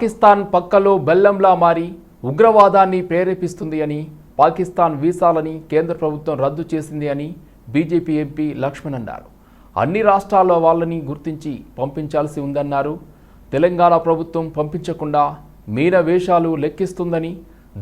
పాకిస్తాన్ పక్కలో బెల్లంలా మారి ఉగ్రవాదాన్ని ప్రేరేపిస్తుంది అని, పాకిస్తాన్ వీసాలని కేంద్ర ప్రభుత్వం రద్దు చేసింది అని బీజేపీ ఎంపీ లక్ష్మణ్ అన్నారు. అన్ని రాష్ట్రాల వాళ్ళని గుర్తించి పంపించాల్సి ఉందన్నారు. తెలంగాణ ప్రభుత్వం పంపించకుండా మీన వేషాలు లెక్కిస్తుందని,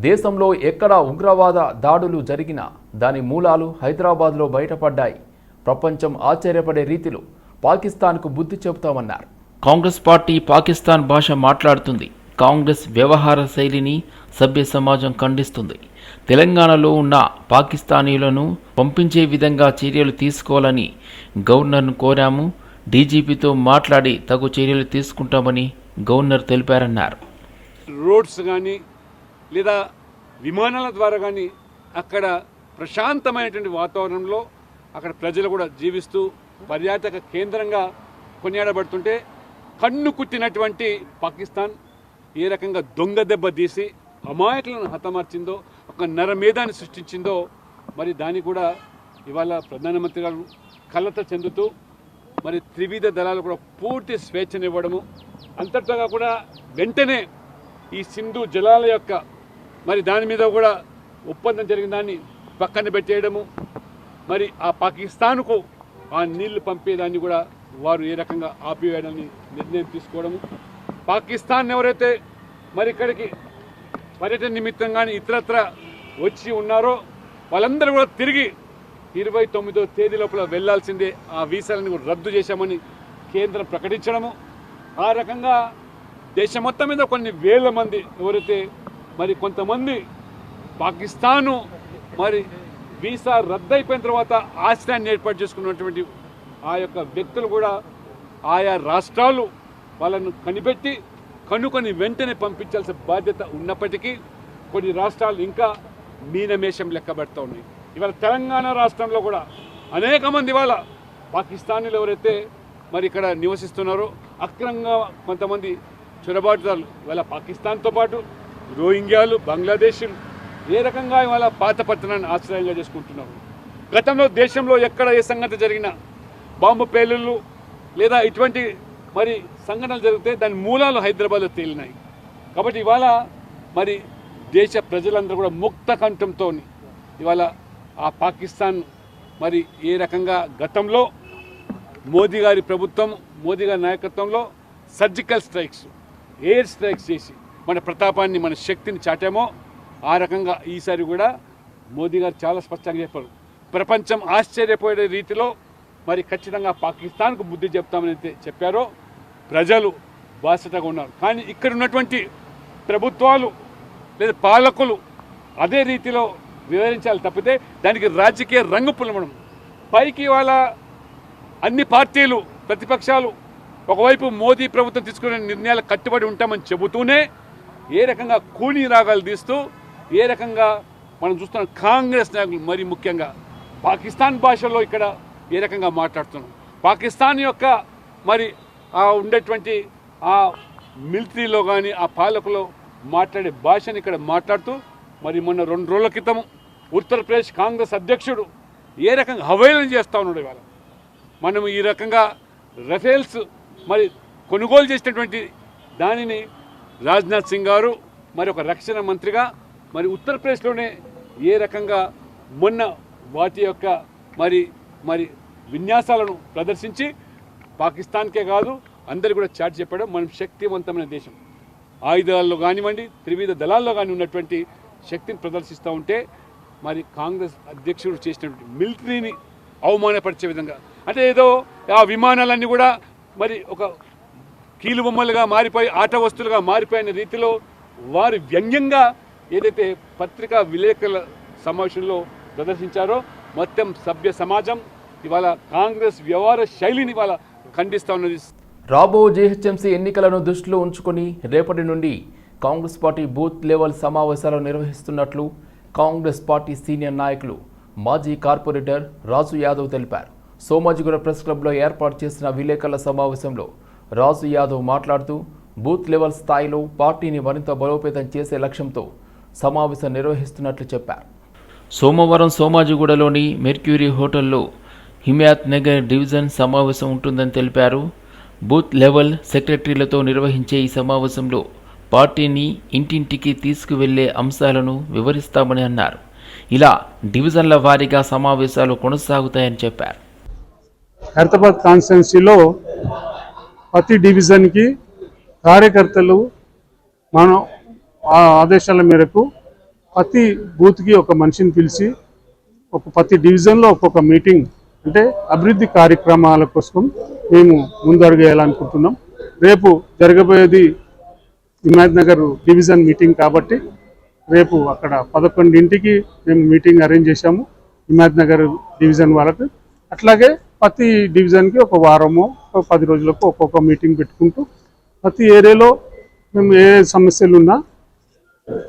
దేశంలో ఎక్కడ ఉగ్రవాద దాడులు జరిగినా దాని మూలాలు హైదరాబాద్లో బయటపడ్డాయి. ప్రపంచం ఆశ్చర్యపడే రీతిలో పాకిస్తాన్కు బుద్ధి చెబుతామన్నారు. కాంగ్రెస్ పార్టీ పాకిస్తాన్ భాష మాట్లాడుతుంది. కాంగ్రెస్ వ్యవహార శైలిని సభ్య సమాజం ఖండిస్తుంది. తెలంగాణలో ఉన్న పాకిస్తానీయులను పంపించే విధంగా చర్యలు తీసుకోవాలని గవర్నర్ను కోరాము. డీజీపీతో మాట్లాడి తగు చర్యలు తీసుకుంటామని గవర్నర్ తెలిపారన్నారు. రోడ్స్ కానీ లేదా విమానాల ద్వారా కానీ అక్కడ ప్రశాంతమైనటువంటి వాతావరణంలో అక్కడ ప్రజలు కూడా జీవిస్తూ పర్యాటక కేంద్రంగా కొనియాడబడుతుంటే కన్ను కుట్టినటువంటి పాకిస్తాన్ ఏ రకంగా దొంగ దెబ్బ తీసి అమాయకులను హతమార్చిందో, ఒక నరమేధాన్ని సృష్టించిందో మరి దాన్ని కూడా ఇవాళ ప్రధానమంత్రి గారు కలత చెందుతూ మరి త్రివిధ దళాలు కూడా పూర్తి స్వేచ్ఛనివ్వడము, అంతటా కూడా వెంటనే ఈ సింధు జలాల యొక్క మరి దాని మీద కూడా ఒప్పందం జరిగిన దాన్ని పక్కన పెట్టేయడము, మరి ఆ పాకిస్తాన్కు ఆ నీళ్లు పంపేదాన్ని కూడా వారు ఏ రకంగా ఆపివేయడాన్ని నిర్ణయం తీసుకోవడము, పాకిస్తాన్ ఎవరైతే మరి ఇక్కడికి పర్యటన నిమిత్తం కానీ ఇతరత్ర వచ్చి ఉన్నారో వాళ్ళందరూ కూడా తిరిగి 29వ తేదీ లోపల వెళ్లాల్సిందే, ఆ వీసాలను కూడా రద్దు చేశామని కేంద్రం ప్రకటించడము, ఆ రకంగా దేశం మొత్తం మీద కొన్ని వేల మంది ఎవరైతే మరి కొంతమంది పాకిస్తాను మరి వీసా రద్దయిపోయిన తర్వాత ఆశ్రయాన్ని ఏర్పాటు చేసుకున్నటువంటి ఆ యొక్క వ్యక్తులు కూడా ఆయా రాష్ట్రాలు వాళ్ళను కనిపెట్టి కనుకొని వెంటనే పంపించాల్సిన బాధ్యత ఉన్నప్పటికీ కొన్ని రాష్ట్రాలు ఇంకా మీనమేషం లెక్కబెడతా ఉన్నాయి. ఇవాళ తెలంగాణ రాష్ట్రంలో కూడా అనేక మంది వాళ్ళ పాకిస్తానీలు ఎవరైతే మరి ఇక్కడ నివసిస్తున్నారో అక్రమంగా కొంతమంది చొరబాటుదారులు ఇవాళ పాకిస్తాన్తో పాటు రోహింగ్యాలు, బంగ్లాదేశీలు ఏ రకంగా ఇవాళ పాత పట్టణాన్ని ఆశ్రయంగా చేసుకుంటున్నారు. గతంలో దేశంలో ఎక్కడ ఏ సంగతి జరిగినా బాంబు పేలుళ్ళు లేదా ఇటువంటి మరి సంఘటనలు జరిగితే దాని మూలాలు హైదరాబాద్లో తేలినాయి. కాబట్టి ఇవాళ మరి దేశ ప్రజలందరూ కూడా ముక్త కంఠంతో ఇవాళ ఆ పాకిస్తాన్ మరి ఏ రకంగా గతంలో మోదీ గారి ప్రభుత్వం, మోదీ గారి నాయకత్వంలో సర్జికల్ స్ట్రైక్స్, ఎయిర్ స్ట్రైక్స్ చేసి మన ప్రతాపాన్ని, మన శక్తిని చాటామో ఆ రకంగా ఈసారి కూడా మోదీ గారు చాలా స్పష్టంగా చెప్పారు. ప్రపంచం ఆశ్చర్యపోయే రీతిలో మరి ఖచ్చితంగా పాకిస్తాన్కు బుద్ధి చెప్తామని అయితే చెప్పారో ప్రజలు బాధ్యతగా ఉన్నారు. కానీ ఇక్కడ ఉన్నటువంటి ప్రభుత్వాలు లేదా పాలకులు అదే రీతిలో వివరించాలి తప్పితే దానికి రాజకీయ రంగు పులమడం. పైకి వాళ్ళ అన్ని పార్టీలు, ప్రతిపక్షాలు ఒకవైపు మోదీ ప్రభుత్వం తీసుకునే నిర్ణయాలు కట్టుబడి ఉంటామని చెబుతూనే ఏ రకంగా కూనీ రాగాలు తీస్తూ ఏ రకంగా మనం చూస్తున్నాం కాంగ్రెస్ నాయకులు మరి ముఖ్యంగా పాకిస్తాన్ భాషలో ఇక్కడ ఏ రకంగా మాట్లాడుతున్నాం. పాకిస్తాన్ యొక్క మరి ఆ ఉండేటువంటి ఆ మిలిటరీలో కానీ ఆ పాలకులో మాట్లాడే భాషని ఇక్కడ మాట్లాడుతూ మరి మొన్న 2 రోజుల క్రితం ఉత్తరప్రదేశ్ కాంగ్రెస్ అధ్యక్షుడు ఏ రకంగా హవేళన చేస్తూ ఉన్నాడు. ఇవాళ మనం ఈ రకంగా రఫేల్స్ మరి కొనుగోలు చేసినటువంటి దానిని రాజ్నాథ్ సింగ్ గారు మరి ఒక రక్షణ మంత్రిగా మరి ఉత్తరప్రదేశ్లోనే ఏ రకంగా మొన్న వాటి యొక్క మరి మరి విన్యాసాలను ప్రదర్శించి పాకిస్తాన్కే కాదు అందరికీ కూడా చాటి చెప్పడం మనం శక్తివంతమైన దేశం. ఆయుధాల్లో కానివ్వండి, త్రివిధ దళాల్లో కానీ ఉన్నటువంటి శక్తిని ప్రదర్శిస్తూ ఉంటే మరి కాంగ్రెస్ అధ్యక్షుడు చేసినటువంటి మిలిటరీని అవమానపరిచే విధంగా, అంటే ఏదో ఆ విమానాలన్నీ కూడా మరి ఒక కీలు బొమ్మలుగా మారిపోయి ఆట వస్తువులుగా మారిపోయిన రీతిలో వారు వ్యంగ్యంగా ఏదైతే పత్రికా విలేకరుల సమావేశంలో ప్రదర్శించారో మొత్తం సభ్య సమాజం ఇవాళ కాంగ్రెస్ వ్యవహార శైలిని ఇవాళ ఖండిస్తూ ఉన్నది. రాబో జీహెచ్ఎంసీ ఎన్నికలను దృష్టిలో ఉంచుకొని రేపటి నుండి కాంగ్రెస్ పార్టీ బూత్ లెవెల్ సమావేశాలు నిర్వహిస్తున్నట్లు కాంగ్రెస్ పార్టీ సీనియర్ నాయకులు మాజీ కార్పొరేటర్ రాజు యాదవ్ తెలిపారు. సోమాజిగూడ ప్రెస్ క్లబ్లో ఏర్పాటు చేసిన విలేకరుల సమావేశంలో రాజు యాదవ్ మాట్లాడుతూ బూత్ లెవెల్ స్థాయిలో పార్టీని మరింత బలోపేతం చేసే లక్ష్యంతో సమావేశం నిర్వహిస్తున్నట్లు చెప్పారు. సోమవారం సోమాజిగూడలోని మెర్క్యూరీ హోటల్లో హిమాయత్ నగర్ డివిజన్ సమావేశం ఉంటుందని తెలిపారు. బూత్ లెవెల్ సెక్రటరీలతో నిర్వహించే ఈ సమావేశంలో పార్టీని ఇంటింటికి తీసుకువెళ్లే అంశాలను వివరిస్తామని అన్నారు. ఇలా డివిజన్ల వారీగా సమావేశాలు కొనసాగుతాయని చెప్పారు. ఖైరతాబాద్ కాన్స్టిట్యున్సీలో ప్రతి డివిజన్కి కార్యకర్తలు మనం ఆ ఆదేశాల మేరకు ప్రతి బూత్కి ఒక మనిషిని పిలిచి ప్రతి డివిజన్లో ఒక్కొక్క మీటింగ్ అంటే అభివృద్ధి కార్యక్రమాల కోసం మేము ముందడుగు వేయాలనుకుంటున్నాం. రేపు జరగబోయేది హిమాయత్ నగర్ డివిజన్ మీటింగ్ కాబట్టి రేపు అక్కడ 11ంటికి మేము మీటింగ్ అరేంజ్ చేశాము హిమాయత్ నగర్ డివిజన్ వాళ్ళకి. అట్లాగే ప్రతి డివిజన్కి ఒక వారము 10 రోజులకు ఒక్కొక్క మీటింగ్ పెట్టుకుంటూ ప్రతి ఏరియాలో మేము ఏ సమస్యలు ఉన్నా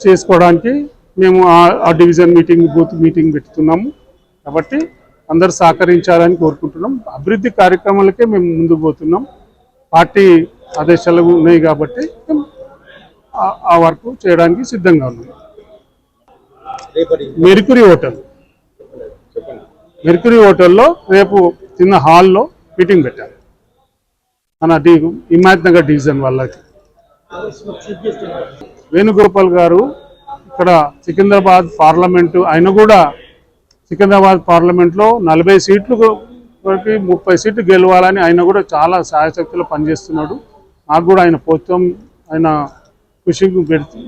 చేసుకోవడానికి మేము ఆ డివిజన్ మీటింగ్ బూత్ మీటింగ్ పెట్టుతున్నాము. కాబట్టి అందరూ సహకరించాలని కోరుకుంటున్నాం. అభివృద్ధి కార్యక్రమాలకే మేము ముందుకు పోతున్నాం. పార్టీ ఆదేశాలు ఉన్నాయి కాబట్టి ఆ వర్క్ చేయడానికి సిద్ధంగా ఉన్నాం. మెర్క్యూరీ హోటల్లో రేపు చిన్న హాల్లో మీటింగ్ పెట్టారు మన హిమాయత్ నగర్ డివిజన్ వాళ్ళకి. వేణుగోపాల్ గారు ఇక్కడ సికింద్రాబాద్ పార్లమెంటు ఆయన కూడా సికింద్రాబాద్ పార్లమెంట్లో 40 సీట్లు వరకు 30 సీట్లు గెలవాలని ఆయన కూడా చాలా శాయశక్తిలో పనిచేస్తున్నాడు. నాకు కూడా ఆయన పోతం ఆయన కృషి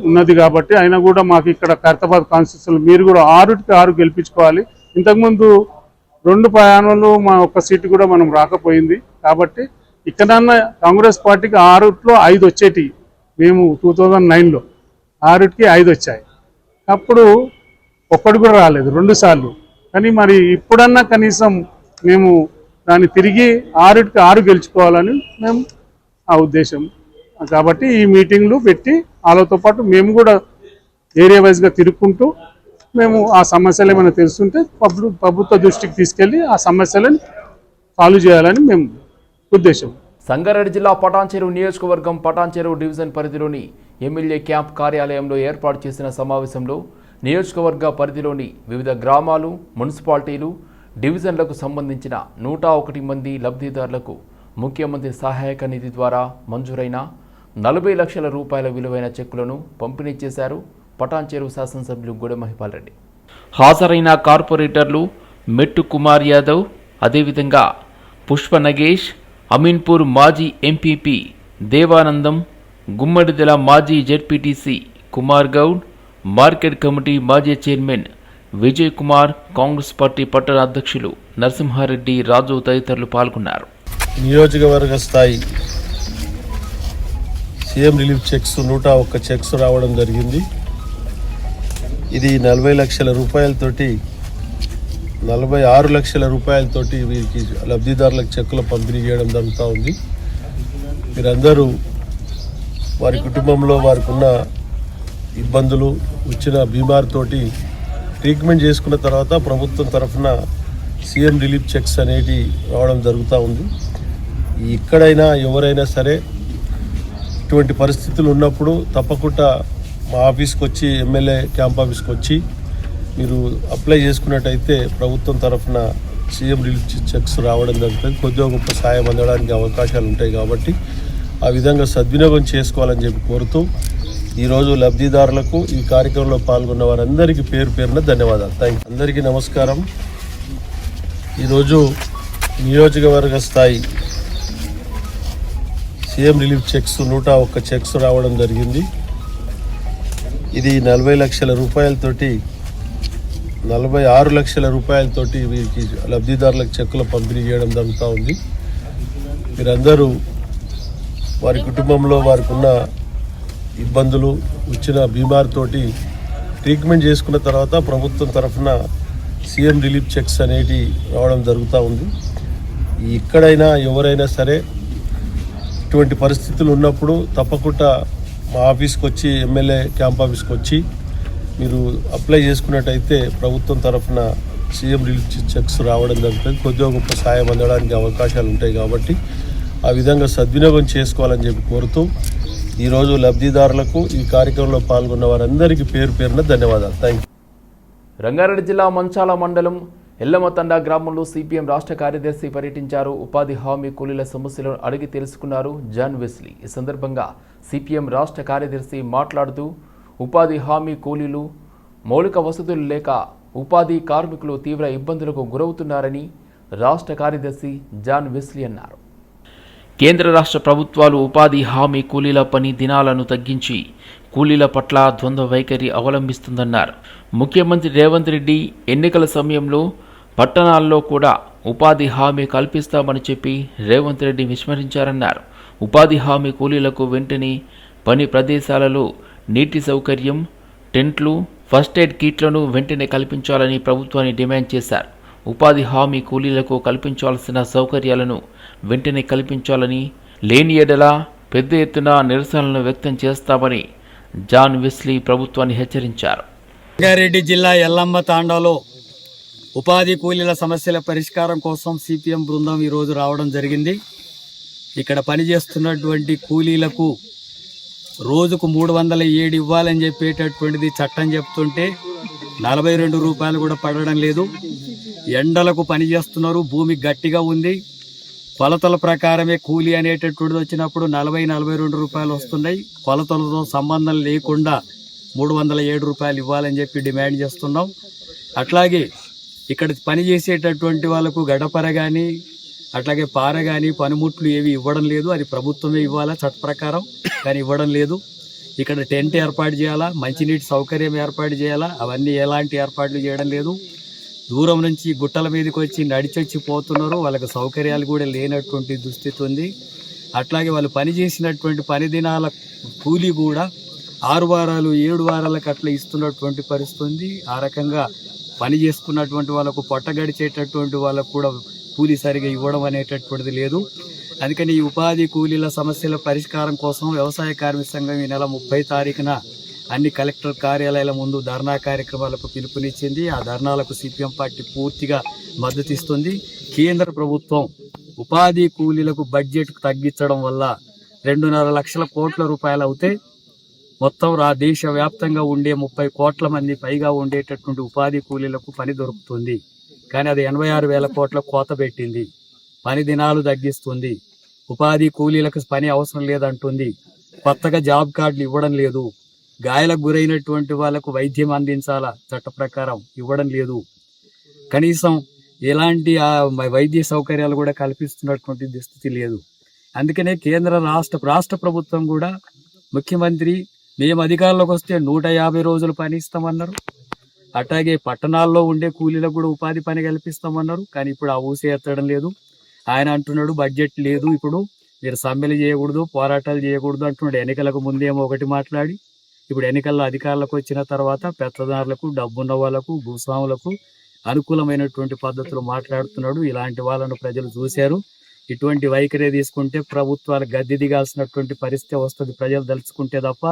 ఉన్నది కాబట్టి ఆయన కూడా మాకు ఇక్కడ ఖైరతాబాద్ కాన్స్టిట్యూన్సీలో మీరు కూడా 6కి 6 గెలిపించుకోవాలి. ఇంతకుముందు 2 ప్రయాణాలు మా ఒక్క సీటు కూడా మనం రాకపోయింది కాబట్టి ఇక్కడన్నా కాంగ్రెస్ పార్టీకి 6లో 5 వచ్చేటి. మేము 2009లో 6కి 5 వచ్చాయి. అప్పుడు ఒక్కటి కూడా రాలేదు 2 సార్లు. కానీ మరి ఇప్పుడన్నా కనీసం మేము దాన్ని తిరిగి 6కి 6 గెలుచుకోవాలని మేము ఆ ఉద్దేశం. కాబట్టి ఈ మీటింగ్లు పెట్టి వాళ్ళతో పాటు మేము కూడా ఏరియా వైజ్గా తిరుగుకుంటూ మేము ఆ సమస్యలు ఏమైనా తెలుస్తుంటే ప్రభుత్వ దృష్టికి తీసుకెళ్ళి ఆ సమస్యలను సాల్వ్ చేయాలని మేము ఉద్దేశం. సంగారెడ్డి జిల్లా పటాన్చెరువు నియోజకవర్గం పటాన్చెరువు డివిజన్ పరిధిలోని ఎమ్మెల్యే క్యాంప్ కార్యాలయంలో ఏర్పాటు చేసిన సమావేశంలో నియోజకవర్గ పరిధిలోని వివిధ గ్రామాలు, మున్సిపాలిటీలు, డివిజన్లకు సంబంధించిన 101 మంది లబ్ధిదారులకు ముఖ్యమంత్రి సహాయక నిధి ద్వారా మంజూరైన 40 లక్షల రూపాయల విలువైన చెక్కులను పంపిణీ చేశారు పటాన్చెరువు శాసనసభ్యులు గూడెం మహిపాల్ రెడ్డి. హాజరైన కార్పొరేటర్లు మెట్టు కుమార్ యాదవ్, అదేవిధంగా పుష్ప నగేష్, అమీన్పూర్ మాజీ ఎంపీపీ దేవానందం, గుమ్మడిదల మాజీ ZPTC Kumar Goud, market committee మాజీ చైర్మన్ విజయ్ కుమార్, కాంగ్రెస్ పార్టీ పట్టణ అధ్యక్షులు నరసింహారెడ్డి, రాజు తదితరులు పాల్గొన్నారు. నియోజకవర్గ స్థాయి సీఎం రిలీఫ్ చెక్స్ 101 చెక్స్ రావడం జరిగింది. ఇది 40 లక్షల రూపాయలతోటి 46 లక్షల రూపాయలతోటి వీరికి లబ్ధిదారులకు చెక్కులు పంపిణీ చేయడం జరుగుతూ ఉంది. మీరందరూ వారి కుటుంబంలో వారికి ఉన్న ఇబ్బందులు వచ్చిన బీమారితోటి ట్రీట్మెంట్ చేసుకున్న తర్వాత ప్రభుత్వం తరఫున సీఎం రిలీఫ్ చెక్స్ అనేవి రావడం జరుగుతూ ఉంది. ఎక్కడైనా ఎవరైనా సరే ఇటువంటి పరిస్థితులు ఉన్నప్పుడు తప్పకుండా మా ఆఫీస్కి వచ్చి ఎమ్మెల్యే క్యాంప్ ఆఫీస్కి వచ్చి మీరు అప్లై చేసుకున్నట్టయితే ప్రభుత్వం తరఫున సీఎం రిలీఫ్ చెక్స్ రావడం జరుగుతుంది. కొద్దిగా గొప్ప సాయం అందడానికి అవకాశాలు ఉంటాయి కాబట్టి ఆ విధంగా సద్వినియోగం చేసుకోవాలని చెప్పి కోరుతూ ఈరోజు లబ్ధిదారులకు ఈ కార్యక్రమంలో పాల్గొన్న వారందరికీ పేరు పేరున ధన్యవాదాలు. థ్యాంక్. అందరికీ నమస్కారం. ఈరోజు నియోజకవర్గ స్థాయి సీఎం రిలీఫ్ చెక్స్ 101 చెక్స్ రావడం జరిగింది. ఇది 40 లక్షల రూపాయలతోటి 46 లక్షల రూపాయలతోటి వీరికి లబ్ధిదారులకు చెక్కులు పంపిణీ చేయడం జరుగుతూ ఉంది. మీరందరూ వారి కుటుంబంలో వారికి ఉన్న ఇబ్బందులు వచ్చిన బీమారితోటి ట్రీట్మెంట్ చేసుకున్న తర్వాత ప్రభుత్వం తరఫున సీఎం రిలీఫ్ చెక్స్ అనేవి రావడం జరుగుతూ ఉంది. ఎక్కడైనా ఎవరైనా సరే ఇటువంటి పరిస్థితులు ఉన్నప్పుడు తప్పకుండా మా ఆఫీస్కి వచ్చి ఎమ్మెల్యే క్యాంప్ ఆఫీస్కి వచ్చి మీరు అప్లై చేసుకున్నట్టయితే ప్రభుత్వం తరఫున సీఎం రిలీఫ్ చెక్స్ రావడం జరుగుతుంది. కొద్దిగా గొప్ప సాయం అందడానికి అవకాశాలు ఉంటాయి కాబట్టి ఆ విధంగా సద్వినియోగం చేసుకోవాలని చెప్పి కోరుతూ ఈరోజు లబ్ధిదారులకు ఈ కార్యక్రమంలో పాల్గొన్న వారందరికీ పేరు పేరున ధన్యవాదాలు. Thank you. రంగారెడ్డి జిల్లా మంచాల మండలం ఎల్లమతండ గ్రామంలో సిపిఎం రాష్ట్ర కార్యదర్శి పర్యటించారు. ఉపాధి హామీ కూలీల సమస్యలను అడిగి తెలుసుకున్నారు జాన్ వెస్లీ. ఈ సందర్భంగా సిపిఎం రాష్ట్ర కార్యదర్శి మాట్లాడుతూ ఉపాధి హామీ కూలీలు మౌలిక వసతులు లేక ఉపాధి కార్మికులు తీవ్ర ఇబ్బందులకు గురవుతున్నారని రాష్ట్ర కార్యదర్శి జాన్ వెస్లీ అన్నారు. కేంద్ర రాష్ట్ర ప్రభుత్వాలు ఉపాధి హామీ కూలీల పని దినాలను తగ్గించి కూలీల పట్ల ద్వంద్వ వైఖరి అవలంబిస్తుందన్నారు. ముఖ్యమంత్రి రేవంత్ రెడ్డి ఎన్నికల సమయంలో పట్టణాల్లో కూడా ఉపాధి హామీ కల్పిస్తామని చెప్పి రేవంత్ రెడ్డి విస్మరించారన్నారు. ఉపాధి హామీ కూలీలకు వెంటనే పని ప్రదేశాలలో నీటి సౌకర్యం, టెంట్లు, ఫస్ట్ ఎయిడ్ కిట్లను వెంటనే కల్పించాలని ప్రభుత్వాన్ని డిమాండ్ చేశారు. ఉపాధి హామీ కూలీలకు కల్పించాల్సిన సౌకర్యాలను వెంటనే కల్పించాలని, లేని ఎడల పెద్ద ఎత్తున నిరసనలను వ్యక్తం చేస్తామని జాన్ వెస్లీ ప్రభుత్వాన్ని హెచ్చరించారు. రంగారెడ్డి జిల్లా ఎల్లమ్మ తాండాలో ఉపాధి కూలీల సమస్యల పరిష్కారం కోసం సిపిఎం బృందం ఈరోజు రావడం జరిగింది. ఇక్కడ పనిచేస్తున్నటువంటి కూలీలకు రోజుకు 307 ఇవ్వాలని చెప్పేటటువంటిది చట్టం చెప్తుంటే 42 రూపాయలు కూడా పడడం లేదు. ఎండలకు పనిచేస్తున్నారు, భూమి గట్టిగా ఉంది. కొలతల ప్రకారమే కూలీ అనేటటువంటిది వచ్చినప్పుడు 40-42 రూపాయలు వస్తున్నాయి. కొలతలతో సంబంధం లేకుండా 307 రూపాయలు ఇవ్వాలని చెప్పి డిమాండ్ చేస్తున్నాం. అట్లాగే ఇక్కడ పనిచేసేటటువంటి వాళ్ళకు గడపర కానీ అట్లాగే పార కానీ పనిముట్లు ఏవి ఇవ్వడం లేదు. అది ప్రభుత్వమే ఇవ్వాలా చట్ట ప్రకారం, కానీ ఇవ్వడం లేదు. ఇక్కడ టెంట్ ఏర్పాటు చేయాలా, మంచినీటి సౌకర్యం ఏర్పాటు చేయాలా, అవన్నీ ఎలాంటి ఏర్పాట్లు చేయడం లేదు. దూరం నుంచి గుట్టల మీదకి వచ్చి నడిచొచ్చి పోతున్నారు. వాళ్ళకి సౌకర్యాలు కూడా లేనటువంటి దుస్థితి ఉంది. అట్లాగే వాళ్ళు పనిచేసినటువంటి పని దినాల కూలీ కూడా 6 వారాలు 7 వారాలకు అట్లా ఇస్తున్నటువంటి పరిస్థితి ఉంది. ఆ రకంగా పని చేసుకున్నటువంటి వాళ్ళకు పొట్ట గడిచేటటువంటి వాళ్ళకు కూడా కూలీ సరిగా ఇవ్వడం అనేటటువంటిది లేదు. అందుకని ఈ ఉపాధి కూలీల సమస్యల పరిష్కారం కోసం వ్యవసాయ కార్మిక సంఘం ఈ నెల 30 తారీఖున అన్ని కలెక్టర్ కార్యాలయాల ముందు ధర్నా కార్యక్రమాలకు పిలుపునిచ్చింది. ఆ ధర్నాలకు సిపిఎం పార్టీ పూర్తిగా మద్దతు ఇస్తుంది. కేంద్ర ప్రభుత్వం ఉపాధి కూలీలకు బడ్జెట్ తగ్గించడం వల్ల 2.5 లక్షల కోట్ల రూపాయలు అవుతే మొత్తం దేశవ్యాప్తంగా ఉండే 30 కోట్ల మంది పైగా ఉండేటటువంటి ఉపాధి కూలీలకు పని దొరుకుతుంది. కానీ అది 86,000 కోట్ల కోత పెట్టింది. పని దినాలు తగ్గిస్తుంది. ఉపాధి కూలీలకు పని అవసరం లేదంటుంది. కొత్తగా జాబ్ కార్డులు ఇవ్వడం లేదు. గాయాలకు గురైనటువంటి వాళ్ళకు వైద్యం అందించాలా, చట్ట ప్రకారం ఇవ్వడం లేదు. కనీసం ఎలాంటి వైద్య సౌకర్యాలు కూడా కల్పిస్తున్నటువంటి దుస్థితి లేదు. అందుకనే కేంద్ర రాష్ట్ర ప్రభుత్వం కూడా ముఖ్యమంత్రి మేము అధికారంలోకి వస్తే 150 రోజులు పని ఇస్తామన్నారు. అట్లాగే పట్టణాల్లో ఉండే కూలీలకు కూడా ఉపాధి పని కల్పిస్తామన్నారు. కానీ ఇప్పుడు ఆ ఊసే ఎత్తడం లేదు. ఆయన అంటున్నాడు బడ్జెట్ లేదు, ఇప్పుడు మీరు సమ్మెలు చేయకూడదు, పోరాటాలు చేయకూడదు అంటున్నాడు. ఎన్నికలకు ముందేమో ఒకటి మాట్లాడి ఇప్పుడు ఎన్నికల్లో అధికారులకు వచ్చిన తర్వాత పెత్తదారులకు, డబ్బున్న వాళ్ళకు, భూస్వాములకు అనుకూలమైనటువంటి పద్ధతులు మాట్లాడుతున్నాడు. ఇలాంటి వాళ్ళను ప్రజలు చూశారు. ఇటువంటి వైఖరి తీసుకుంటే ప్రభుత్వాలు గద్దె దిగాల్సినటువంటి పరిస్థితి వస్తుంది. ప్రజలు దలుచుకుంటే తప్ప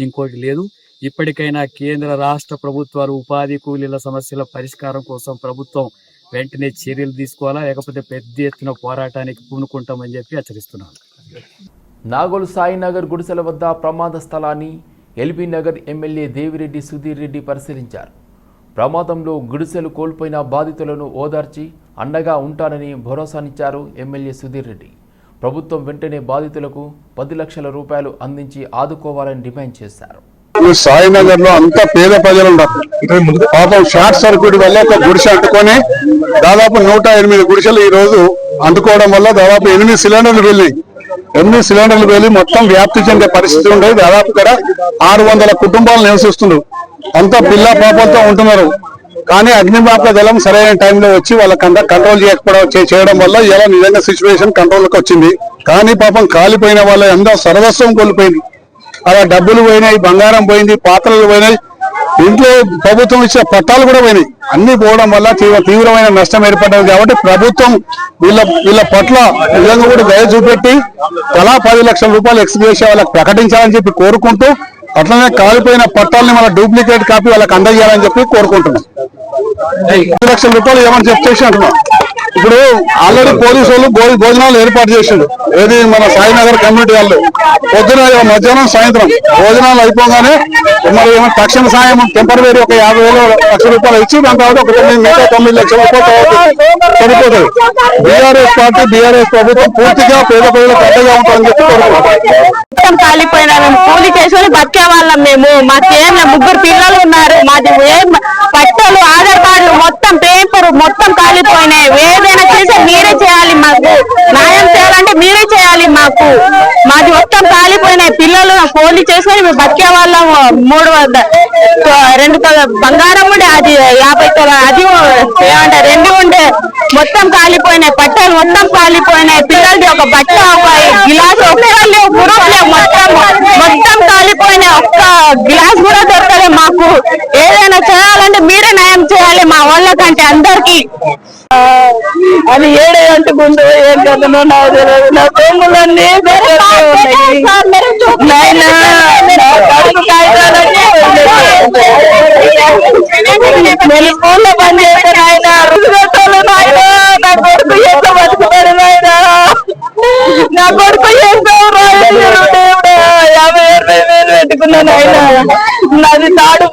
ఇంకోటి లేదు. ఇప్పటికైనా కేంద్ర రాష్ట్ర ప్రభుత్వాలు ఉపాధి కూలీల సమస్యల పరిష్కారం కోసం ప్రభుత్వం వెంటనే చర్యలు తీసుకోవాలా, లేకపోతే పెద్ద ఎత్తున పోరాటానికి పూనుకుంటామని చెప్పి హెచ్చరిస్తున్నాను. నాగోలు సాయినగర్ గుడిసెల వద్ద ప్రమాద స్థలాన్ని ఎల్బీ నగర్ ఎమ్మెల్యే దేవిరెడ్డి సుధీర్ రెడ్డి పరిశీలించారు. ప్రమాదంలో గుడిసెలు కోల్పోయిన బాధితులను ఓదార్చి అండగా ఉంటానని భరోసానిచ్చారు ఎమ్మెల్యే సుధీర్ రెడ్డి. ప్రభుత్వం వెంటనే బాధితులకు 10 లక్షల రూపాయలు అందించి ఆదుకోవాలని డిమాండ్ చేశారు. సాయినగర్ లో అంతా పేద ప్రజలు ఉన్నారు. పాపం షార్ట్ సర్క్యూట్ వల్ల ఒక గుడిసె అంటుకొని దాదాపు 108 గుడిసెలు ఈ రోజు అంటుకోవడం వల్ల దాదాపు 8 సిలిండర్లు వెళ్ళి మొత్తం వ్యాప్తి చెందే పరిస్థితి ఉండేది. దాదాపు ఇక్కడ 600 కుటుంబాలు నివసిస్తున్నారు. అంతా పిల్ల పాపలతో ఉంటున్నారు. కానీ అగ్నిమాపక దళం సరైన టైంలో వచ్చి వాళ్ళకంతా కంట్రోల్ చేయడం వల్ల ఇలా నిజంగా సిచ్యువేషన్ కంట్రోల్కి వచ్చింది. కానీ పాపం కాలిపోయిన వాళ్ళ అందరూ సర్వస్వం కోల్పోయింది. అలా డబ్బులు పోయినాయి, బంగారం పోయింది, పాత్రలు పోయినాయి, ఇంట్లో ప్రభుత్వం ఇచ్చిన పట్టాలు కూడా పోయినాయి. అన్ని పోవడం వల్ల తీవ్రమైన నష్టం ఏర్పడ్డది. కాబట్టి ప్రభుత్వం వీళ్ళ పట్ల నిజంగా కూడా దయ చూపెట్టి తలా 10 లక్షల రూపాయలు ఎక్స్గ్రేషియా వాళ్ళకి ప్రకటించాలని చెప్పి కోరుకుంటూ, అట్లనే కాలిపోయిన పట్టాలని మన డూప్లికేట్ కాపీ వాళ్ళకి అందజేయాలని చెప్పి కోరుకుంటున్నాం. 10 లక్షల రూపాయలు ఏమని చెప్పేసి అంటున్నాం. ఇప్పుడు ఆల్రెడీ పోలీసు వాళ్ళు భోజనాలు ఏర్పాటు చేసిండు. ఏది మన సాయినగర్ కమ్యూనిటీ వాళ్ళు పొద్దున మధ్యాహ్నం సాయంత్రం భోజనాలు అయిపోగానే మరి తక్షణ సాయం టెంపరరీ ఒక 50,000 లక్ష రూపాయలు ఇచ్చి దాని తర్వాత ఒక 9 లక్షల రూపాయలు సరిపోతుంది. బీఆర్ఎస్ ప్రభుత్వం పూర్తిగా పేద ప్రజలకు అండగా ఉంటుందని చెప్పి కాలిపోయినా మేము కూలి చేసుకుని బతికే వాళ్ళం. మేము మాకేం 3 పిల్లలు ఉన్నారు. మాది ఏం పట్టలు ఆధార్ కార్డులు మొత్తం పేపర్ మొత్తం కాలిపోయినాయి. ఏదైనా చేసి మీరే చేయాలి, మాకు న్యాయం చేయాలంటే మీరే చేయాలి. మాది మొత్తం కాలిపోయినాయి. పిల్లలు కూలి చేసుకుని మేము బతికే వాళ్ళం. 2 బంగారం ఉండే, అది 50 అది ఏమంటే 2 ఉండే, మొత్తం కాలిపోయినాయి. పట్టాలు మొత్తం కాలిపోయినాయి. పిల్లలది ఒక బట్ట ఒక గిలాస్ ఒక్కరు మొత్తం కాలిపోయినాయి. ఒక్క గ్లాస్ కూడా దొరకలే మాకు. ఏదైనా చేయాలంటే మీరే న్యాయం చేయాలి మా వాళ్ళకంటే అందరికి. అది ఏడంటే ముందు ఏం కదనో నాకు తెలియదు. నా తమ్ములన్నీ నేను స్కూల్లో పని చేస్తాను. ఆయన రుజుగట్టాలు నాయన నా కొడుకు ఎంత బతుకుతాడు నాయన. నా కొడుకు ఎంత 50,000 పెట్టుకున్నాను ఆయన. నాది తాడు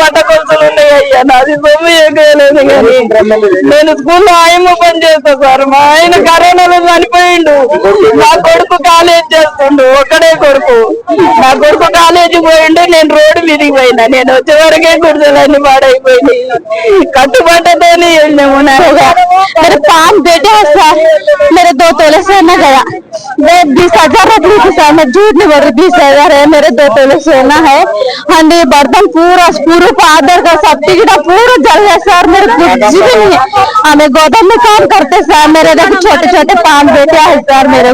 పట్ట కొలుసులు ఉన్నాయి అయ్యా. నాది సొమ్ము ఏగలేదు. కానీ నేను స్కూల్లో ఆయమ్మ పని చేస్తా సార్. మా ఆయన కరోనాలో చనిపోయిండు. నా కొడుకు కాలేజ్ చేస్తుండు. ఒక్కడే కొడుకు. నా కొడుకు కాలేజీ పోయిండు. నేను రోడ్డు మీదికి పోయినా. నేను వచ్చే వరకే గుడిసెలన్నీ పాడైపోయింది. కట్టుబట్టతోనే వెళ్ళాము. मेरे 5 बेटे हैं सर. मेरे 2 तोले सोना गया. 20,000 रख ली थी सर. मैं झूठ नहीं बोल रही. 20,000 है. मेरे 2 तोले सोना है. हंडी बर्तन पूरा आधार का सब टिकट पूरा जल गया सर. मेरे कुछ भी नहीं है. हमें गोदाम में काम करते सर. मेरे देखो छोटे 5 बेटे हैं सर. मेरे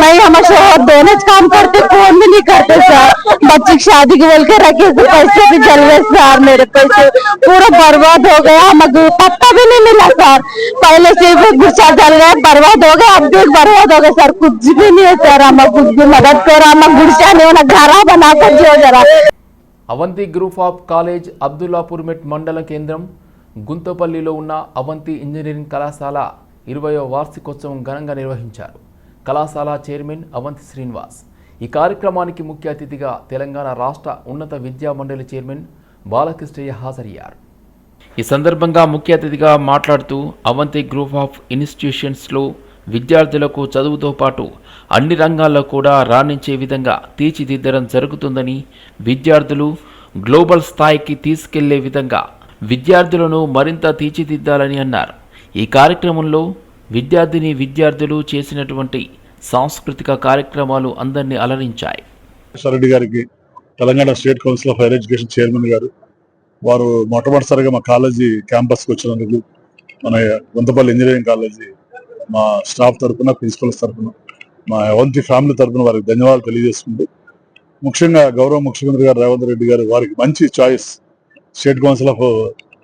नहीं हम शोहर दोनों काम करते, फोन भी नहीं करते सर. बच्ची की शादी के बोल के रखे पैसे भी जल गए सर. मेरे पैसे पूरा बर्बाद हो गया. हमें पत्ता भी नहीं मिला सर. पहले से गुस्सा जल गया, बर्बाद हो गया. अब भी बर्बाद हो गया सर. कुछ भी नहीं है सर. हमें कुछ भी मदद करो. हमें गुस्सा नहीं होना, घर बना कर जो जरा. Avanthi group of college Abdullapurmet మండల కేంద్రం గుంతపల్లిలో ఉన్న అవంతి ఇంజనీరింగ్ కళాశాల 20వ వార్షికోత్సవం ఘనంగా నిర్వహించారు. కళాశాల చైర్మన్ అవంతి శ్రీనివాస్. ఈ కార్యక్రమానికి ముఖ్య అతిథిగా తెలంగాణ రాష్ట్ర ఉన్నత విద్యా మండలి చైర్మన్ బాలకృష్ణయ్య హాజరయ్యారు. ఈ సందర్భంగా ముఖ్య అతిథిగా మాట్లాడుతూ అవంతి గ్రూప్ ఆఫ్ ఇన్స్టిట్యూషన్స్లో విద్యార్థులకు చదువుతో పాటు అన్ని రంగాల్లో కూడా రాణించే విధంగా తీర్చిదిద్దడం జరుగుతుందని, విద్యార్థులు గ్లోబల్ స్థాయికి తీసుకెళ్లే విధంగా విద్యార్థులను మరింత తీర్చిదిద్దాలని అన్నారు. ఈ కార్యక్రమంలో విద్యార్థులు చేసినటువంటి సాంస్కృతిక కార్యక్రమాలు అందరినీ అలరించాయి. రెడ్డి గారికి Telangana state council of higher education chairman గారు వారు మొట్టమొదటిసారిగా మా కాలేజీ క్యాంపస్కి వచ్చినందుకు మన గుంతపల్లి ఇంజనీరింగ్ కాలేజీ మా స్టాఫ్ తరఫున, ప్రిన్సిపల్స్ తరఫున, మా అవంతి ఫ్యామిలీ తరఫున వారికి ధన్యవాదాలు తెలియజేసుకుంటూ, ముఖ్యంగా గౌరవ ముఖ్యమంత్రి గారు రేవంత్ రెడ్డి గారు వారికి మంచి చాయిస్ స్టేట్ కౌన్సిల్ ఆఫ్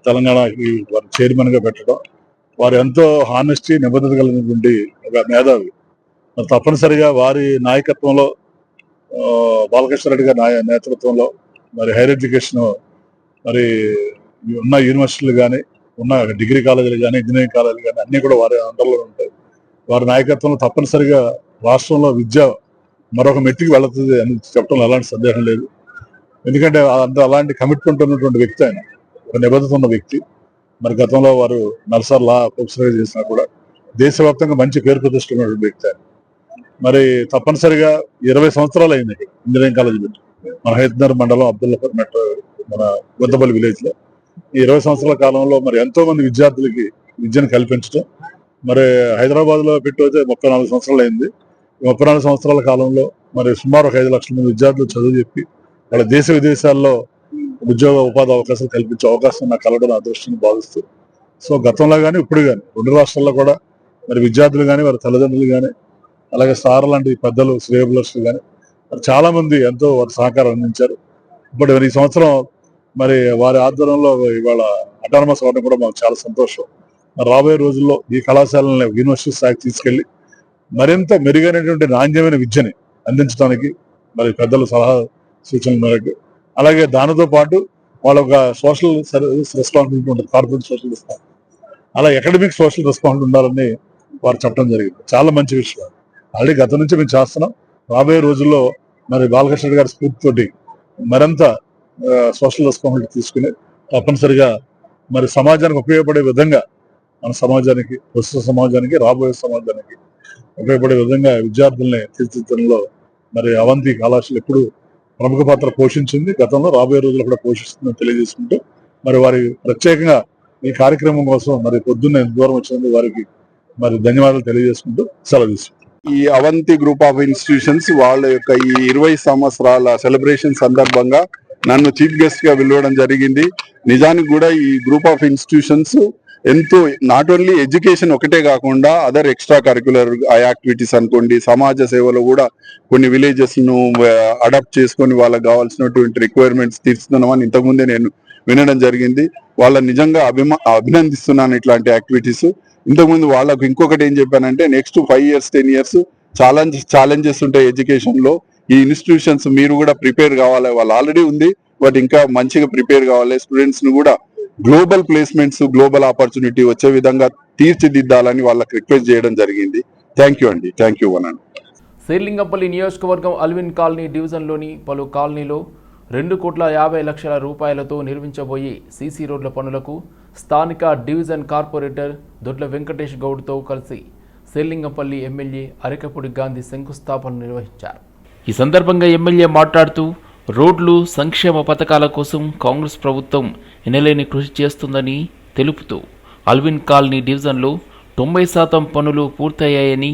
తెలంగాణకి వారు చైర్మన్గా పెట్టడం, వారు ఎంతో హానెస్టీ నిబద్ధత కలిగినటువంటి ఒక మేధావి. మరి తప్పనిసరిగా వారి నాయకత్వంలో, బాలకృష్ణ రెడ్డి గారి నేతృత్వంలో మరి హైయర్ ఎడ్యుకేషన్ మరి ఉన్న యూనివర్సిటీలు కానీ, ఉన్న డిగ్రీ కాలేజీలు కానీ, ఇంజనీరింగ్ కాలేజీలు కానీ అన్నీ కూడా వారి అండర్లో ఉంటాయి. వారి నాయకత్వంలో తప్పనిసరిగా రాష్ట్రంలో విద్య మరొక మెట్టికి వెళుతుంది అని చెప్పడంలో ఎలాంటి సందేహం లేదు. ఎందుకంటే అలాంటి కమిట్మెంట్ ఉన్నటువంటి వ్యక్తి ఆయన, ఒక నిబద్ధత ఉన్న వ్యక్తి. మరి గతంలో వారు నల్సార్ లా ప్రొఫెసర్గా చేసినా కూడా దేశవ్యాప్తంగా మంచి పేరు ప్రతిష్టలు ఉన్నటువంటి వ్యక్తి ఆయన. మరి తప్పనిసరిగా 20 సంవత్సరాలు అయింది ఇంజనీరింగ్ కాలేజీ పెట్టి మన హైదరాబాద్ మండలం అబ్దుల్లాపూర్ మెట్ మన గుంతపల్లి విలేజ్ లో. ఈ 20 సంవత్సరాల కాలంలో మరి ఎంతో మంది విద్యార్థులకి విద్యను కల్పించడం, మరి హైదరాబాద్ లో పెట్టి 34 సంవత్సరాలు అయింది. 34 సంవత్సరాల కాలంలో మరి సుమారు 5 లక్షల మంది విద్యార్థులు చదువు చెప్పి వాళ్ళ దేశ విదేశాల్లో ఉద్యోగ ఉపాధి అవకాశాలు కల్పించే అవకాశం నాకు కలగడం అదృష్టాన్ని భావిస్తూ, సో గతంలో కానీ ఇప్పుడు కానీ 2 రాష్ట్రాల్లో కూడా మరి విద్యార్థులు కానీ, వారి తల్లిదండ్రులు కానీ, అలాగే సార్ లాంటి పెద్దలు, శ్రేయబులర్స్ కానీ మరి చాలా మంది ఎంతో వారి సహకారం అందించారు. ఇప్పుడు ఈ సంవత్సరం మరి వారి ఆధ్వర్యంలో ఇవాళ అటానమస్ అవ్వడం కూడా మాకు చాలా సంతోషం. మరి రాబోయే రోజుల్లో ఈ కళాశాలను యూనివర్సిటీ స్థాయికి తీసుకెళ్లి మరింత మెరుగైనటువంటి నాణ్యమైన విద్యని అందించడానికి మరి పెద్దల సలహా సూచనల మేరకు, అలాగే దానితో పాటు వాళ్ళ ఒక సోషల్ సర్వీస్ రెస్పాన్సిబిలిటీ ఉంటుంది, కార్పొరేట్ సోషల్ అలా అకాడమిక్ సోషల్ రెస్పాన్సిబిలిటీ ఉండాలని వారు చెప్పడం జరిగింది. చాలా మంచి విషయం. ఆల్రెడీ గతం నుంచి మేము చేస్తున్నాం. రాబోయే రోజుల్లో మరి బాలకృష్ణ గారి స్ఫూర్తితోటి మరింత సోషల్ రెస్పాన్సిబిలిటీ తీసుకుని తప్పనిసరిగా మరి సమాజానికి ఉపయోగపడే విధంగా మన సమాజానికి, ప్రస్తుత సమాజానికి, రాబోయే సమాజానికి ఉపయోగపడే విధంగా విద్యార్థుల్ని తీర్చిదిద్దడంలో మరి అవంతి కళాశాల ఎప్పుడు ప్రముఖ పాత్ర పోషించింది. గతంలో రాబోయే రోజుల్లో కూడా పోషిస్తుందని తెలియజేసుకుంటూ మరి వారి ప్రత్యేకంగా ఈ కార్యక్రమం కోసం మరి పొద్దున్న దూరం వచ్చినందుకు వారికి మరి ధన్యవాదాలు తెలియజేసుకుంటూ సెలవు తీసుకుంటాం. ఈ అవంతి గ్రూప్ ఆఫ్ ఇన్స్టిట్యూషన్స్ వాళ్ళ యొక్క ఈ 20 సంవత్సరాల సెలబ్రేషన్ సందర్భంగా నన్ను చీఫ్ గెస్ట్ గా పిలవడం జరిగింది. నిజానికి కూడా ఈ గ్రూప్ ఆఫ్ ఇన్స్టిట్యూషన్స్ ఎంతో నాట్ ఓన్లీ ఎడ్యుకేషన్ ఒకటే కాకుండా అదర్ ఎక్స్ట్రా కరిక్యులర్ యాక్టివిటీస్ అనుకోండి, సమాజ సేవలో కూడా కొన్ని విలేజెస్ ను అడాప్ట్ చేసుకొని వాళ్ళకి కావాల్సినటువంటి రిక్వైర్మెంట్స్ తీర్చుతున్నామని ఇంతకుముందే నేను వినడం జరిగింది. వాళ్ళ నిజంగా అభినందిస్తున్నాను ఇట్లాంటి యాక్టివిటీస్. ఇంతకుముందు వాళ్ళకు ఇంకొకటి ఏం చెప్పానంటే నెక్స్ట్ 5 years 10 years ఛాలెంజెస్ ఉంటాయి ఎడ్యుకేషన్ లో. ఈ ఇన్స్టిట్యూషన్స్ మీరు కూడా ప్రిపేర్ కావాలి. వాళ్ళు ఆల్రెడీ ఉంది, బట్ ఇంకా మంచిగా ప్రిపేర్ కావాలి. స్టూడెంట్స్ ను కూడా గ్లోబల్ ప్లేస్మెంట్స్, గ్లోబల్ ఆపర్చునిటీ వచ్చే విధంగా తీర్చిదిద్దాలని వాళ్ళకి రిక్వెస్ట్ చేయడం జరిగింది. థ్యాంక్ యూ అండి. Thank you one. శ్రీలింగంపల్లి నియోజకవర్గం అల్విన్ కాలనీ డివిజన్లోని పలు కాలనీలో 2,50,00,000 రూపాయలతో నిర్మించబోయే సీసీ రోడ్ల పనులకు స్థానిక డివిజన్ కార్పొరేటర్ దొడ్ల వెంకటేష్ గౌడ్తో కలిసి శ్రీలింగంపల్లి ఎమ్మెల్యే అరికపూడి గాంధీ శంకుస్థాపన నిర్వహించారు. ఈ సందర్భంగా ఎమ్మెల్యే మాట్లాడుతూ రోడ్లు, సంక్షేమ పథకాల కోసం కాంగ్రెస్ ప్రభుత్వం ఎనలేని కృషి చేస్తుందని తెలుపుతూ అల్విన్ కాలనీ డివిజన్లో 90% పనులు పూర్తయ్యాయని,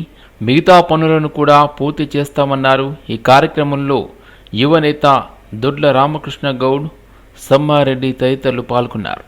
మిగతా పనులను కూడా పూర్తి చేస్తామన్నారు. ఈ కార్యక్రమంలో యువనేత దొడ్ల రామకృష్ణ గౌడ్, సమ్మారెడ్డి తదితరులు పాల్గొన్నారు.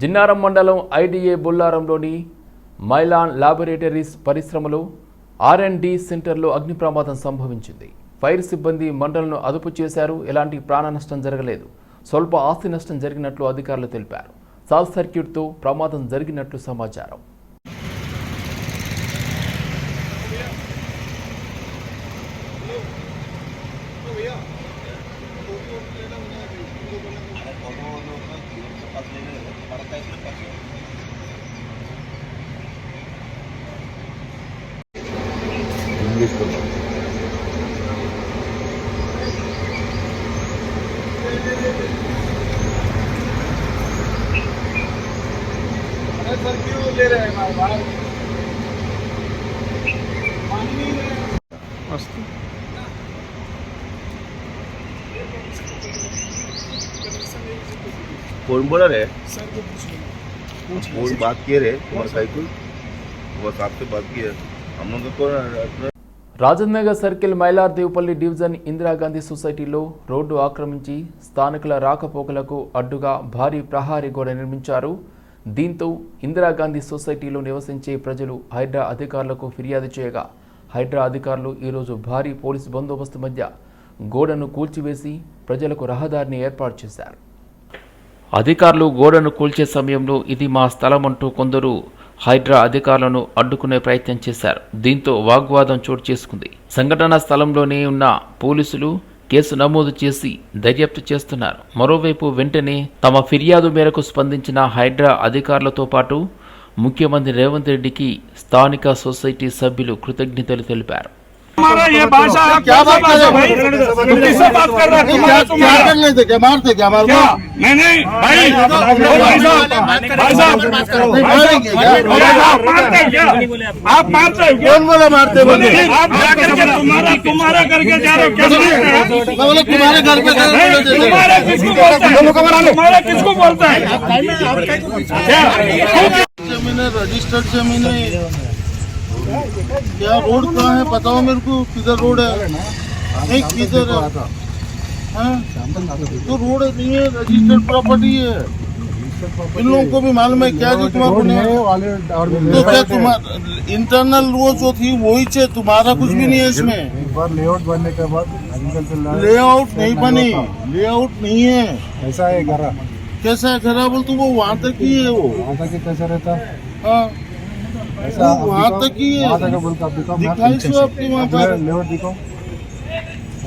జిన్నారం మండలం ఐడిఏ బొల్లారంలోని మైలాన్ లాబొరేటరీస్ పరిశ్రమలో R&D సెంటర్లో అగ్ని ప్రమాదం సంభవించింది. ఫైర్ సిబ్బంది మంటలను అదుపు చేశారు. ఎలాంటి ప్రాణ నష్టం జరగలేదు. స్వల్ప ఆస్తి నష్టం జరిగినట్లు అధికారులు తెలిపారు. షార్ట్ సర్క్యూట్తో ప్రమాదం జరిగినట్లు సమాచారం. कौन बोला रे? कौन बात किए रे? मोटरसाइकिल बस आपसे बात की है हम लोग को. రాజనగర్ సర్కిల్ మైలార్దేవుపల్లి డివిజన్ ఇందిరాగాంధీ సొసైటీలో రోడ్డు ఆక్రమించి స్థానికుల రాకపోకలకు అడ్డుగా భారీ ప్రహారీ గోడ నిర్మించారు. దీంతో ఇందిరాగాంధీ సొసైటీలో నివసించే ప్రజలు హైడ్రా అధికారులకు ఫిర్యాదు చేయగా హైడ్రా అధికారులు ఈరోజు భారీ పోలీసు బందోబస్తు మధ్య గోడను కూల్చివేసి ప్రజలకు రహదారిని ఏర్పాటు చేశారు. అధికారులు గోడను కూల్చే సమయంలో ఇది మా స్థలం అంటూ కొందరు హైడ్రా అధికారులను అడ్డుకునే ప్రయత్నం చేశారు. దీంతో వాగ్వాదం చోటు చేసుకుంది. సంఘటనా స్థలంలోనే ఉన్న పోలీసులు కేసు నమోదు చేసి దర్యాప్తు చేస్తున్నారు. మరోవైపు వెంటనే తమ ఫిర్యాదు మేరకు స్పందించిన హైడ్రా అధికారులతో పాటు ముఖ్యమంత్రి రేవంత్ రెడ్డికి స్థానిక సొసైటీ సభ్యులు కృతజ్ఞతలు తెలిపారు. हमारा ये भाषा क्या बात कर रहे भाई? तुम किससे बात कर रहे हो? क्या कर लेते? क्या मारते? क्या मारते? नहीं भाई, भाई साहब मारते क्या? आप मारते हो? कौन बोला मारते? बोले आप क्या करके तुम्हारा करके जा रहे हो? क्या बोले तुम्हारे घर पे? तुम्हारे किसको बोलते हैं? तुम्हारा किसको बोलता है? जमीन रजिस्टर्ड जमीन है. क्या रोड कहाँ है बताओ मेरे को. किधर रोड है? नहीं किधर है? तो रोड नहीं है, रजिस्टर्ड प्रॉपर्टी है। इन लोगों को भी मालूम है क्या जो तुम्हारे तो क्या तुम्हारा इंटरनल वो जो थी वही है, तुम्हारा कुछ भी नहीं है इसमें। लेआउट बनने के बाद लेआउट नहीं बनी, लेआउट नहीं है। ऐसा है घर कैसा है खराब बोल, तो वो वहाँ तक ही है, वो कैसा रहता हाँ वो वहाँ तक ही है। दिखाई सो आपके वहाँ पर लेआउट दिखाओ।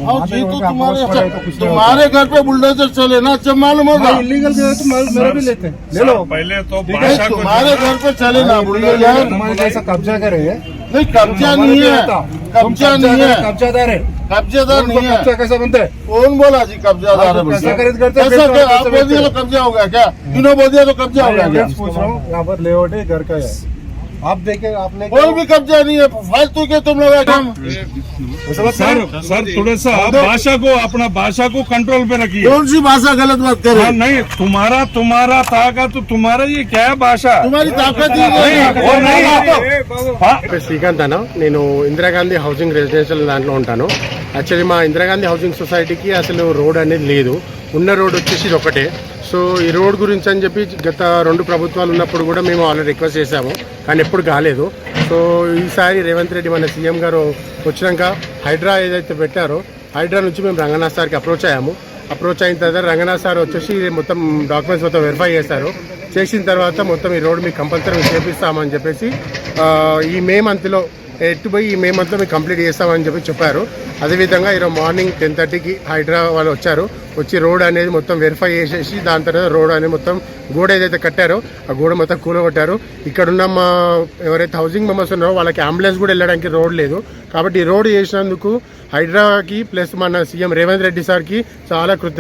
हाँ जी, तो तुम्हारे घर पे बुलडोजर चले ना, जब मालूम होगा इलीगल तो मेरा भी लेते हैं, ले लो। पहले तो तुम्हारे घर पे चले ना बुलडोजर, हमारे जैसा कब्जा करे नहीं कब्जा नहीं है, कब्जा नहीं है, कब्जादार है, कब्जादार नहीं है। कब्जा कैसा बनता है? कौन बोला जी कब्जादार है? कैसा खरीद करते हैं? कैसा क्या आप बोल दिया तो कब्जा हो गया क्या? इन्होंने बोल दिया तो कब्जा हो गया क्या? पूछ रहा हूँ, यहाँ पर लेआउट है, घर का है, आप देखे आपने कोई भी कब्जा नहीं है, फालतू के तुम लोग काम। सर थोड़ा सा भाषा को, अपना भाषा को कंट्रोल पे रखिए। कौन सी भाषा गलत बात करे? नहीं, तुम्हारा ताकत तो तुम्हारा ये क्या है भाषा? तुम्हारी ताकत ही శ్రీకాంత్ అన్న, నేను ఇందిరాగాంధీ హౌసింగ్ రెసిడెన్షియల్ దాంట్లో ఉంటాను. యాక్చువల్లీ మా ఇందిరాగాంధీ హౌసింగ్ సొసైటీకి అసలు రోడ్ అనేది లేదు, ఉన్న రోడ్ వచ్చేసి ఇది ఒకటే. సో ఈ రోడ్ గురించి అని చెప్పి గత 2 ప్రభుత్వాలు ఉన్నప్పుడు కూడా మేము ఆల్రెడీ రిక్వెస్ట్ చేశాము, కానీ ఎప్పుడు కాలేదు. సో ఈసారి రేవంత్ రెడ్డి మన సీఎం గారు వచ్చినాక హైడ్రా ఏదైతే పెట్టారో హైడ్రా నుంచి మేము రంగనాథ్ సార్కి అప్రోచ్ అయ్యాము. అప్రోచ్ అయిన తర్వాత రంగనాథ్ సార్ వచ్చేసి మొత్తం డాక్యుమెంట్స్ మొత్తం వెరిఫై చేశారు. చేసిన తర్వాత మొత్తం ఈ రోడ్ మీకు కంపల్సరీ చేపిస్తామని చెప్పేసి ఈ మే మంత్లో ఎట్టుపోయి ఈ మే మంత్లో మీకు కంప్లీట్ చేస్తామని చెప్పారు. అదేవిధంగా ఈరోజు మార్నింగ్ 10:30కి హైడ్రా వాళ్ళు వచ్చారు. వచ్చి రోడ్ అనేది మొత్తం వెరిఫై చేసేసి దాని తర్వాత రోడ్ అనేది మొత్తం గోడ ఏదైతే కట్టారో ఆ గోడ మొత్తం కూలగొట్టారు. ఇక్కడున్న మా ఎవరైతే హౌసింగ్ మెంబర్స్ ఉన్నారో వాళ్ళకి అంబులెన్స్ కూడా వెళ్ళడానికి రోడ్ లేదు. కాబట్టి ఈ రోడ్ చేసినందుకు హైడ్రాకి ప్లస్ మన సీఎం రేవంత్ రెడ్డి సార్కి చాలా కృతజ్ఞతలు.